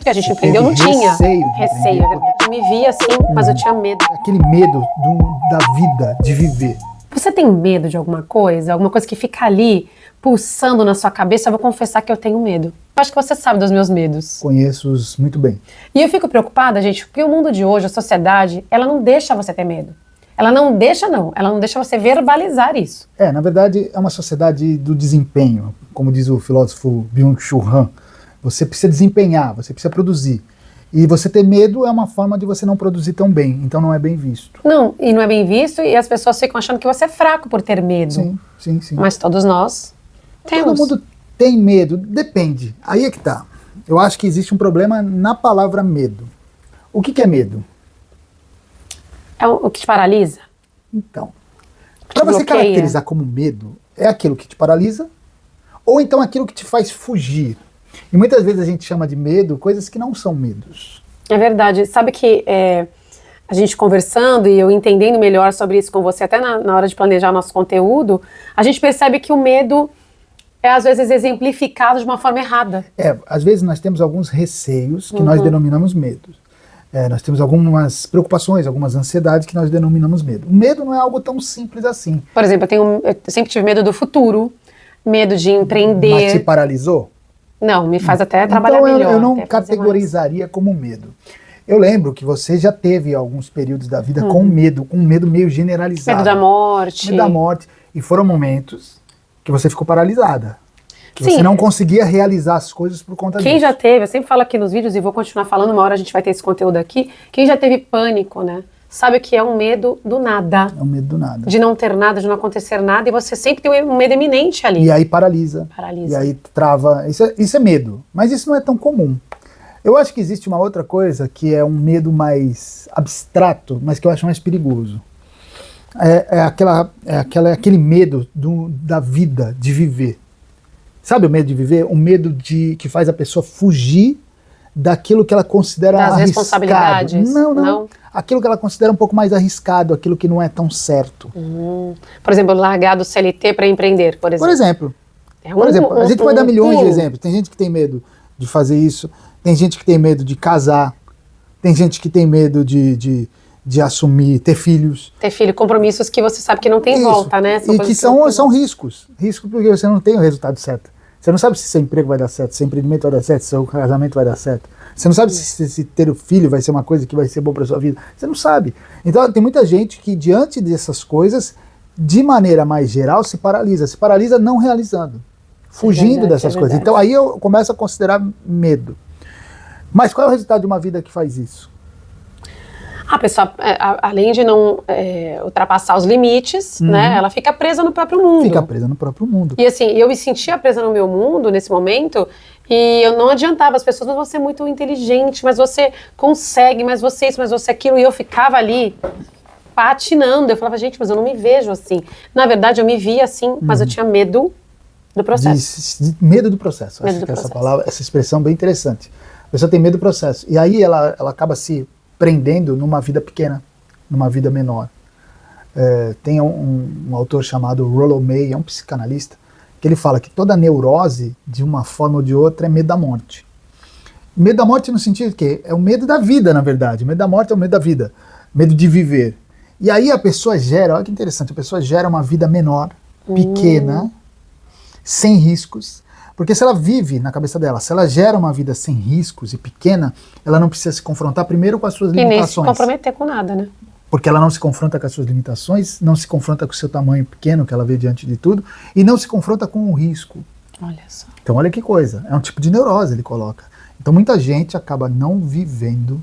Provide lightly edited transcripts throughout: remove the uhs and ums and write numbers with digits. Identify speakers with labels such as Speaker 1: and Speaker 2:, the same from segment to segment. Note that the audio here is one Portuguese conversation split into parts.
Speaker 1: que a gente empreendeu não tinha.
Speaker 2: Receio.
Speaker 1: Receio, é verdade. Eu me via assim, mas eu tinha medo.
Speaker 2: Aquele medo da vida, de viver.
Speaker 1: Você tem medo de alguma coisa? Alguma coisa que fica ali, pulsando na sua cabeça? Eu vou confessar que eu tenho medo. Eu acho que você sabe dos meus medos.
Speaker 2: Conheço-os muito bem.
Speaker 1: E eu fico preocupada, gente, porque o mundo de hoje, a sociedade, ela não deixa você ter medo. Ela não deixa você verbalizar isso.
Speaker 2: Na verdade, é uma sociedade do desempenho, como diz o filósofo Byung-Chul Han. Você precisa desempenhar, você precisa produzir. E você ter medo é uma forma de você não produzir tão bem, então não é bem visto.
Speaker 1: Não, e não é bem visto, e as pessoas ficam achando que você é fraco por ter medo.
Speaker 2: Sim.
Speaker 1: Mas todos nós temos.
Speaker 2: Todo mundo tem medo, depende. Aí é que tá. Eu acho que existe um problema na palavra medo. O que é medo?
Speaker 1: É o que te paralisa?
Speaker 2: Então, para você caracterizar como medo, é aquilo que te paralisa ou então aquilo que te faz fugir. E muitas vezes a gente chama de medo coisas que não são medos.
Speaker 1: É verdade. Sabe que a gente conversando e eu entendendo melhor sobre isso com você, até na hora de planejar nosso conteúdo, a gente percebe que o medo é às vezes exemplificado de uma forma errada.
Speaker 2: Às vezes nós temos alguns receios que nós denominamos medos. Nós temos algumas preocupações, algumas ansiedades que nós denominamos medo. O medo não é algo tão simples assim.
Speaker 1: Por exemplo, eu sempre tive medo do futuro, medo de empreender.
Speaker 2: Mas te paralisou?
Speaker 1: Não, me faz até trabalhar
Speaker 2: melhor.
Speaker 1: Então
Speaker 2: Eu não categorizaria como medo. Eu lembro que você já teve alguns períodos da vida com medo meio generalizado.
Speaker 1: Medo da morte.
Speaker 2: Medo da morte. E foram momentos que você ficou paralisada. Que
Speaker 1: Sim.
Speaker 2: Você não conseguia realizar as coisas por conta disso.
Speaker 1: Quem já teve, eu sempre falo aqui nos vídeos e vou continuar falando, uma hora a gente vai ter esse conteúdo aqui, quem já teve pânico, né? Sabe o que é um medo do nada.
Speaker 2: É um medo do nada.
Speaker 1: De não ter nada, de não acontecer nada, e você sempre tem um medo iminente ali.
Speaker 2: E aí paralisa. E aí trava. Isso é medo. Mas isso não é tão comum. Eu acho que existe uma outra coisa que é um medo mais abstrato, mas que eu acho mais perigoso. Aquele medo da vida, de viver. Sabe o medo de viver? O medo que faz a pessoa fugir daquilo que ela considera
Speaker 1: das
Speaker 2: arriscado.
Speaker 1: Responsabilidades?
Speaker 2: Não. Aquilo que ela considera um pouco mais arriscado, aquilo que não é tão certo.
Speaker 1: Por exemplo, largar do CLT para empreender, por exemplo.
Speaker 2: Por exemplo, a gente vai dar milhões de exemplos. Tem gente que tem medo de fazer isso, tem gente que tem medo de casar, tem gente que tem medo de assumir, ter filhos.
Speaker 1: Ter filho, compromissos que você sabe que não tem volta, né?
Speaker 2: E que são riscos. Riscos porque você não tem o resultado certo. Você não sabe se seu emprego vai dar certo, se seu empreendimento vai dar certo, se seu casamento vai dar certo. Você não sabe se ter o filho vai ser uma coisa que vai ser boa para sua vida. Você não sabe. Então tem muita gente que diante dessas coisas, de maneira mais geral, se paralisa. Se paralisa não realizando. Fugindo dessas coisas. Então aí eu começo a considerar medo. Mas qual é o resultado de uma vida que faz isso?
Speaker 1: A pessoa, além de não ultrapassar os limites, né, ela fica presa no próprio mundo.
Speaker 2: Fica presa no próprio mundo.
Speaker 1: E assim, eu me sentia presa no meu mundo nesse momento e eu não adiantava. As pessoas, mas você é muito inteligente, mas você consegue, mas você isso, mas você aquilo. E eu ficava ali patinando. Eu falava, gente, mas eu não me vejo assim. Na verdade, eu me via assim, mas eu tinha medo do processo.
Speaker 2: Medo do processo. Acho que essa expressão é bem interessante. A pessoa tem medo do processo. E aí ela acaba se prendendo numa vida pequena, numa vida menor. Tem um autor chamado Rollo May, é um psicanalista, que ele fala que toda neurose, de uma forma ou de outra, é medo da morte. Medo da morte no sentido que é o medo da vida, na verdade. O medo da morte é o medo da vida, medo de viver. E aí a pessoa gera, olha que interessante, a pessoa gera uma vida menor, pequena, sem riscos. Porque se ela vive na cabeça dela, se ela gera uma vida sem riscos e pequena, ela não precisa se confrontar primeiro com as suas limitações.
Speaker 1: E nem se comprometer com nada, né?
Speaker 2: Porque ela não se confronta com as suas limitações, não se confronta com o seu tamanho pequeno que ela vê diante de tudo, e não se confronta com o risco.
Speaker 1: Olha só.
Speaker 2: Então olha que coisa, é um tipo de neurose ele coloca. Então muita gente acaba não vivendo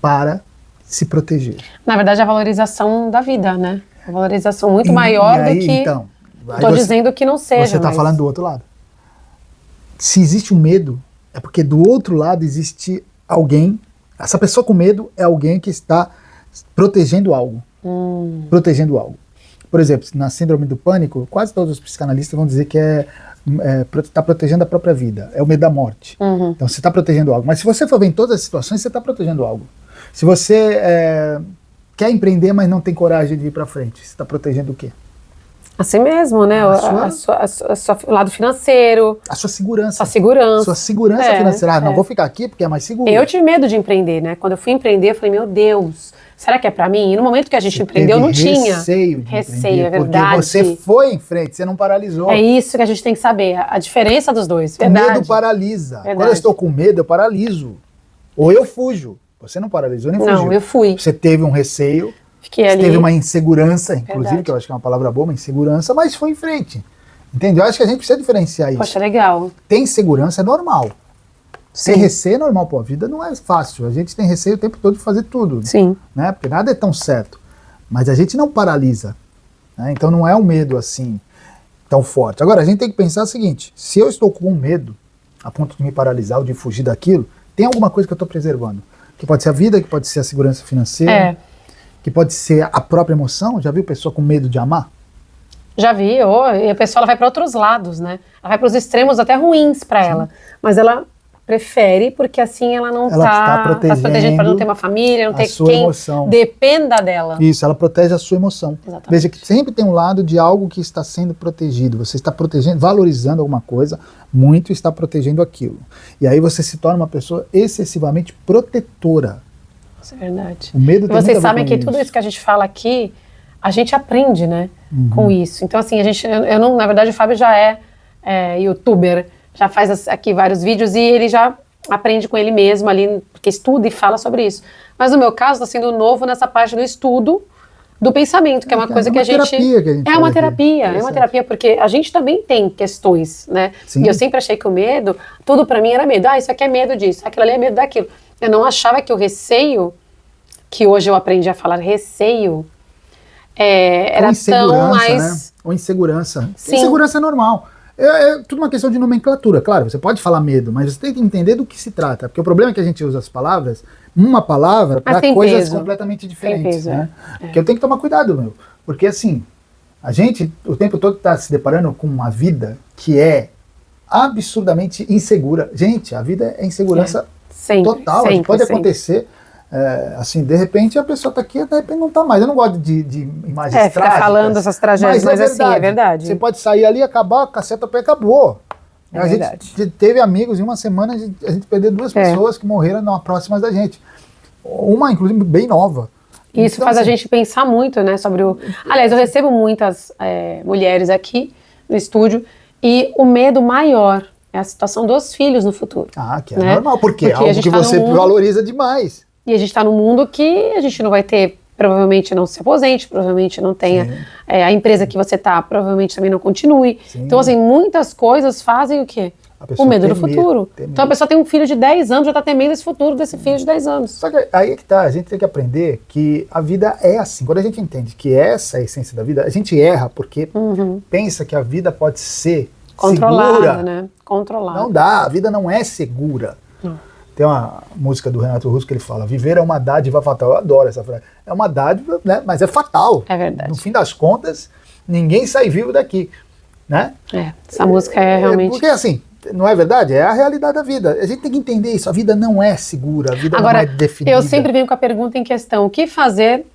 Speaker 2: para se proteger.
Speaker 1: Na verdade, a valorização da vida, né? A valorização muito maior do que...
Speaker 2: Então,
Speaker 1: estou dizendo que não seja.
Speaker 2: Você está falando do outro lado. Se existe um medo, é porque do outro lado existe alguém. Essa pessoa com medo é alguém que está protegendo algo. Protegendo algo. Por exemplo, na síndrome do pânico, quase todos os psicanalistas vão dizer que está protegendo a própria vida. É o medo da morte. Então você está protegendo algo. Mas se você for ver em todas as situações, você está protegendo algo. Se você quer empreender, mas não tem coragem de ir para frente, você está protegendo o quê?
Speaker 1: Assim mesmo, né? O lado financeiro.
Speaker 2: A sua segurança.
Speaker 1: A segurança.
Speaker 2: Sua segurança financeira. Não vou ficar aqui porque é mais seguro.
Speaker 1: Eu tive medo de empreender, né? Quando eu fui empreender, eu falei, meu Deus, será que é pra mim? E no momento que a gente empreendeu, não tinha.
Speaker 2: Receio de empreender,
Speaker 1: é verdade.
Speaker 2: Porque você foi em frente, você não paralisou.
Speaker 1: É isso que a gente tem que saber, a diferença dos dois. Verdade.
Speaker 2: O medo paralisa.
Speaker 1: Verdade.
Speaker 2: Quando eu estou com medo, eu paraliso. Ou eu fujo. Você não paralisou nem fugiu.
Speaker 1: Não, eu fui.
Speaker 2: Você teve um receio.
Speaker 1: Fiquei ali.
Speaker 2: Teve uma insegurança, inclusive,
Speaker 1: Verdade.
Speaker 2: que eu acho que é uma palavra boa, uma insegurança, mas foi em frente. Entendeu? Eu acho que a gente precisa diferenciar isso.
Speaker 1: Poxa, legal.
Speaker 2: Tem segurança, é normal. Ter receio é normal, pô. A vida não é fácil. A gente tem receio o tempo todo de fazer tudo.
Speaker 1: Sim.
Speaker 2: Né? Porque nada é tão certo. Mas a gente não paralisa. Né? Então não é um medo assim tão forte. Agora, a gente tem que pensar o seguinte: se eu estou com medo, a ponto de me paralisar ou de fugir daquilo, tem alguma coisa que eu estou preservando. Que pode ser a vida, que pode ser a segurança financeira, que pode ser a própria emoção. Já viu pessoa com medo de amar?
Speaker 1: Já vi, e a pessoa ela vai para outros lados, né? Ela vai para os extremos até ruins para ela. Mas ela prefere porque assim ela não está protegendo para não ter uma família, não ter quem emoção. Dependa dela.
Speaker 2: Isso, ela protege a sua emoção.
Speaker 1: Exatamente.
Speaker 2: Veja que sempre tem um lado de algo que está sendo protegido. Você está protegendo, valorizando alguma coisa, muito está protegendo aquilo. E aí você se torna uma pessoa excessivamente protetora.
Speaker 1: Isso é verdade.
Speaker 2: O medo tem
Speaker 1: Vocês sabem que tudo isso que a gente fala aqui, a gente aprende, né? Com isso. Então assim, eu não, na verdade o Fábio já é youtuber, já faz aqui vários vídeos e ele já aprende com ele mesmo ali, porque estuda e fala sobre isso. Mas no meu caso está sendo novo nessa parte do estudo do pensamento, que é uma coisa que a gente... É uma terapia, porque a gente também tem questões, né? Sim. E eu sempre achei que o medo, tudo pra mim era medo. Isso aqui é medo disso, aquilo ali é medo daquilo. Eu não achava que o receio, que hoje eu aprendi a falar receio, era tão mais...
Speaker 2: Né? Ou insegurança.
Speaker 1: Sim.
Speaker 2: Insegurança é normal. É tudo uma questão de nomenclatura. Claro, você pode falar medo, mas você tem que entender do que se trata. Porque o problema é que a gente usa as palavras, uma palavra, para coisas peso. Completamente diferentes. Peso, né? Porque eu tenho que tomar cuidado, meu. Porque assim, a gente o tempo todo está se deparando com uma vida que é absurdamente insegura. Gente, a vida é insegurança total. Sempre, pode acontecer... assim, de repente a pessoa tá aqui, de repente não tá mais. Eu não gosto de imagens trágicas.
Speaker 1: Ficar falando essas tragédias, mas assim, é verdade.
Speaker 2: Você pode sair ali, acabar, caceta pé, acabou. A gente teve amigos, em uma semana a gente perdeu 2 pessoas que morreram próximas da gente. Uma, inclusive, bem nova.
Speaker 1: Isso então, faz assim, a gente pensar muito, né, sobre o... Aliás, eu recebo muitas mulheres aqui no estúdio e o medo maior é a situação dos filhos no futuro.
Speaker 2: Que é normal, porque é algo que você valoriza demais.
Speaker 1: E a gente está num mundo que a gente não vai ter, provavelmente não se aposente, provavelmente não tenha, a empresa que você está, provavelmente também não continue. Sim. Então, assim, muitas coisas fazem o quê? O medo do futuro. Então, a pessoa tem um filho de 10 anos, já está temendo esse futuro desse filho de 10 anos.
Speaker 2: Só que aí é que tá, a gente tem que aprender que a vida é assim. Quando a gente entende que essa é a essência da vida, a gente erra porque pensa que a vida pode ser
Speaker 1: controlada,
Speaker 2: segura.
Speaker 1: Né? Controlada.
Speaker 2: Não dá, a vida não é segura. Tem uma música do Renato Russo que ele fala: viver é uma dádiva fatal. Eu adoro essa frase. É uma dádiva, né, mas é fatal.
Speaker 1: É verdade.
Speaker 2: No fim das contas, ninguém sai vivo daqui. Né?
Speaker 1: Essa música é realmente...
Speaker 2: Porque assim, não é verdade? É a realidade da vida. A gente tem que entender isso. A vida não é segura, a vida não é definida.
Speaker 1: Eu sempre venho com a pergunta em questão: o que fazer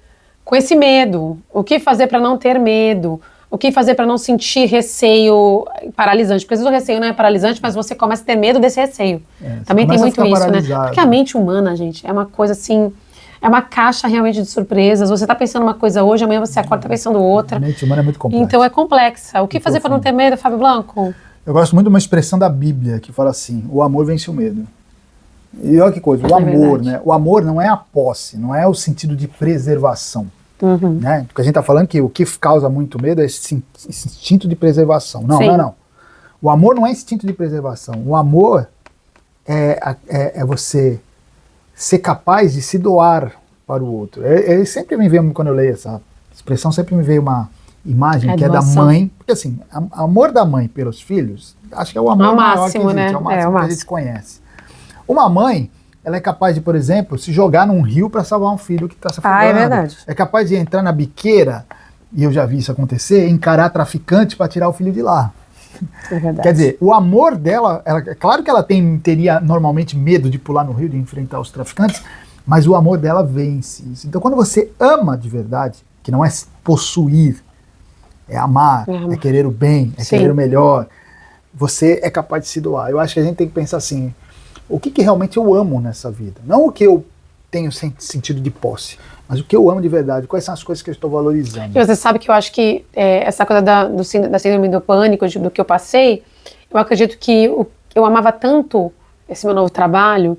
Speaker 1: com esse medo? O que fazer para não ter medo? O que fazer para não sentir receio paralisante? Porque às vezes o receio não é paralisante, mas você começa a ter medo desse receio. Também tem muito isso, né? Porque a mente humana, gente, é uma coisa assim, é uma caixa realmente de surpresas. Você está pensando uma coisa hoje, amanhã você acorda pensando outra.
Speaker 2: A mente humana é muito complexa.
Speaker 1: Então é complexa. O que fazer para não ter medo, Fábio Blanco?
Speaker 2: Eu gosto muito de uma expressão da Bíblia que fala assim: o amor vence o medo. E olha que coisa, o amor, né? O amor não é a posse, não é o sentido de preservação. Né? Porque a gente está falando que o que causa muito medo é esse instinto de preservação. Não. O amor não é instinto de preservação. O amor é você ser capaz de se doar para o outro. Ele sempre me veio, quando eu leio essa expressão, sempre me veio uma imagem que é da mãe. Porque assim, o amor da mãe pelos filhos, acho que é o amor maior que existe, né? É o máximo que a gente conhece. Uma mãe, ela é capaz de, por exemplo, se jogar num rio para salvar um filho que está se afogando.
Speaker 1: É verdade.
Speaker 2: É capaz de entrar na biqueira, e eu já vi isso acontecer, encarar traficante para tirar o filho de lá.
Speaker 1: É verdade.
Speaker 2: Quer dizer, o amor dela, é claro que ela teria normalmente medo de pular no rio, de enfrentar os traficantes, mas o amor dela vence isso. Então quando você ama de verdade, que não é possuir, é amar, é querer o bem, é querer o melhor. Você é capaz de se doar. Eu acho que a gente tem que pensar assim, o que realmente eu amo nessa vida? Não o que eu tenho sentido de posse, mas o que eu amo de verdade, quais são as coisas que eu estou valorizando.
Speaker 1: E você sabe que eu acho que essa coisa da síndrome do pânico, do que eu passei, eu acredito que eu amava tanto esse meu novo trabalho,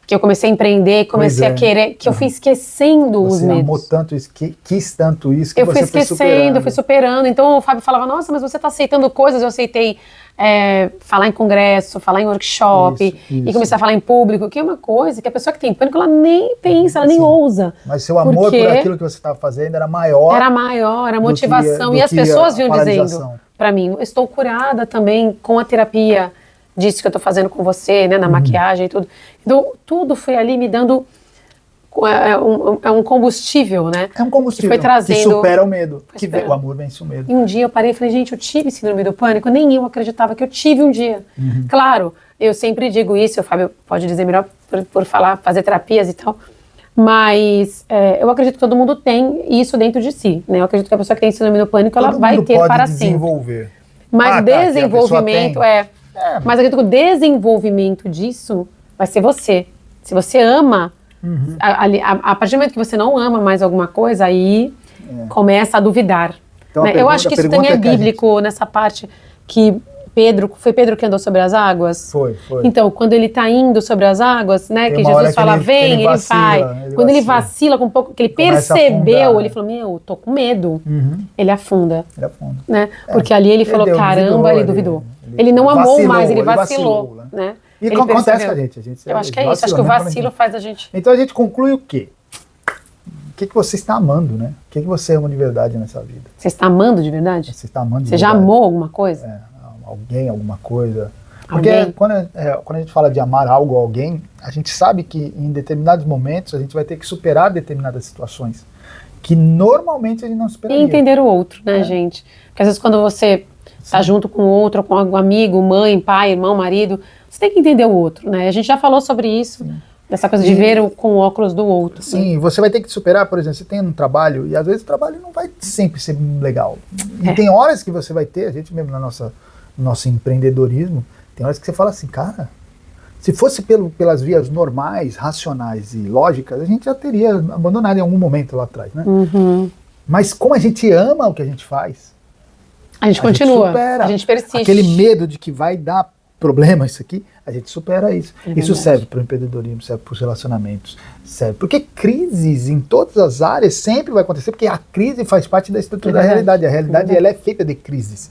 Speaker 1: que eu comecei a empreender, comecei a querer, que eu fui esquecendo os medos. Você amou
Speaker 2: tanto isso, quis tanto isso, que
Speaker 1: eu você fui esquecendo, fui superando. Então o Fábio falava, nossa, mas você está aceitando coisas, eu aceitei falar em congresso, falar em workshop, e começar a falar em público, que é uma coisa que a pessoa que tem pânico, ela nem pensa, ela nem ousa.
Speaker 2: Mas seu amor por aquilo que você estava fazendo era maior.
Speaker 1: Era maior, a motivação. E as pessoas vinham dizendo para mim, eu estou curada também com a terapia disso que eu tô fazendo com você, né, na maquiagem e tudo. Então, tudo foi ali me dando um combustível, né?
Speaker 2: É um combustível
Speaker 1: que foi trazendo,
Speaker 2: que supera o medo, o amor vence o medo.
Speaker 1: E um dia eu parei e falei, gente, eu tive síndrome do pânico, nem eu acreditava que eu tive um dia. Claro, eu sempre digo isso, o Fábio pode dizer melhor por falar, fazer terapias e tal, mas eu acredito que todo mundo tem isso dentro de si, né? Eu acredito que a pessoa que tem síndrome do pânico, ela vai ter para sempre.
Speaker 2: Desenvolver.
Speaker 1: Mas desenvolvimento mas eu acredito que o desenvolvimento disso vai ser você. Se você ama, a partir do momento que você não ama mais alguma coisa, aí começa a duvidar. Então, né? Eu acho que isso também é bíblico nessa parte que foi Pedro que andou sobre as águas?
Speaker 2: Foi.
Speaker 1: Então, quando ele está indo sobre as águas, né, que Jesus fala, vem, ele vai. Quando ele vacila com um pouco, que ele percebeu, ele falou, meu, tô com medo. Ele afunda. Né? Porque ali ele falou, caramba, ele duvidou. Ele não amou mais, ele vacilou. Né?
Speaker 2: E o que acontece com a gente?
Speaker 1: Eu acho que é isso, acho que o vacilo faz a gente...
Speaker 2: Então a gente conclui o quê? O que você está amando, né? O que você ama de verdade nessa vida?
Speaker 1: Você está amando de verdade?
Speaker 2: Você está amando de
Speaker 1: verdade. Você já amou alguma coisa?
Speaker 2: Alguém, alguma coisa. Porque quando a gente fala de amar algo ou alguém, a gente sabe que em determinados momentos a gente vai ter que superar determinadas situações que normalmente a gente não superaria.
Speaker 1: E entender o outro, né, gente? Porque às vezes quando você está junto com o outro, com algum amigo, mãe, pai, irmão, marido, você tem que entender o outro, né? A gente já falou sobre isso, dessa coisa de ver com óculos do outro.
Speaker 2: Sim, você vai ter que superar, por exemplo, você tem um trabalho e às vezes o trabalho não vai sempre ser legal. E tem horas que você vai ter, a gente mesmo no nosso empreendedorismo, tem horas que você fala assim, cara, se fosse pelas vias normais, racionais e lógicas, a gente já teria abandonado em algum momento lá atrás, né? Mas como a gente ama o que a gente faz,
Speaker 1: a gente continua, a gente persiste.
Speaker 2: Aquele medo de que vai dar problema isso aqui, a gente supera isso. Isso serve para o empreendedorismo, serve para os relacionamentos, serve. Porque crises em todas as áreas sempre vai acontecer, porque a crise faz parte da estrutura da realidade. A realidade ela é feita de crises.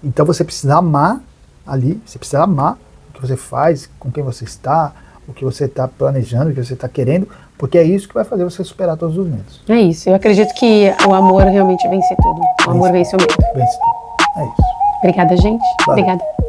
Speaker 2: Então você precisa amar ali, você precisa amar o que você faz, com quem você está, o que você está planejando, o que você está querendo, porque é isso que vai fazer você superar todos os medos.
Speaker 1: É isso, eu acredito que o amor realmente vence tudo. O amor vence o medo.
Speaker 2: Vence tudo, é isso.
Speaker 1: Obrigada, gente.
Speaker 2: Valeu.
Speaker 1: Obrigada.